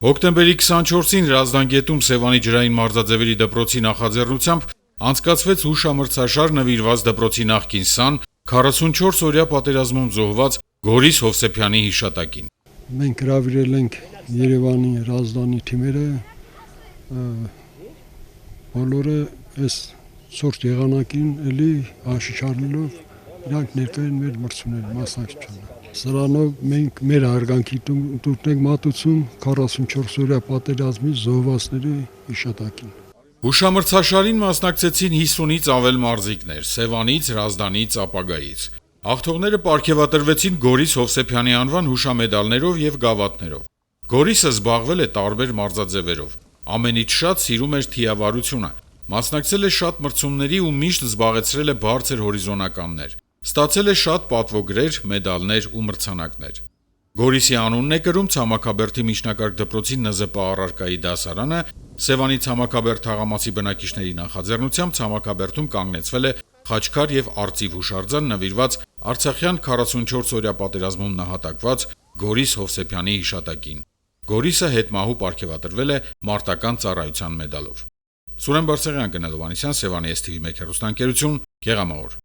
Հոկտեմբերի 24-ին Հրազդան գետում Սևանի ջրային մարզաձևերի դպրոցի նախաձեռնությամբ անցկացվեց հուշամրցաշար նվիրված դպրոցի նախկին սան 44-օրյա պատերազմում զոհված Գորիս Հովսեփյանի հիշատակին։ Մենք հրավիրել ենք Երևանի Հրազդանի թիմերը, բոլորը այս սորտ եղանակին էլի աշիչարնելով իրանք ներկա են մեր մրցուների մասնակցությանը։ Սրանով մենք մեր հարգանքի տուր ենք մատուցում 44-օրյա պատերազմի զոհվածների հիշատակին։ Հուշամրցաշարին մասնակցեցին 50-ից ավել մարզիկներ Սևանից, Հրազդանից, Ապագայից։ Հաղթողները պարգևատրվեցին Գորիս Հովսեփյանի անվան հուշամեդալներով եւ գավաթներով։ Գորիսը զբաղվել է տարբեր մարզաձևերով։ Ամենից շատ սիրում էր թիավարությունը։ Մասնակցել է շատ մրցումների ու միշտ զբաղեցրել է բարձր հորիզոնականներ։ Ստացել է շատ պատվոգրեր, մեդալներ ու մրցանակներ։ Գորիսի անունն է կրում Ցամաքաբերդի միջնակարգ դպրոցի ՆԶՊ առարկայի դասարանը, Սևանի Ցամաքաբերդ թաղամասի բնակիչների նախաձեռնությամբ Ցամաքաբերդում կանգնեցվել է Խաչքար եւ Արծիվ հուշարձան նվիրված Արցախյան 44-օրյա պատերազմում նահատակված Գորիս Հովսեփյանի հիշատակին։ Գորիսը հետմահու պարգևատրվել է մարտական ծառայության մեդալով։ Սուրեն Բարսեղյան, Գնա Լովհաննիսյան, Սևանի STV1 հեռուստաընկերություն, Գեղամաղուր։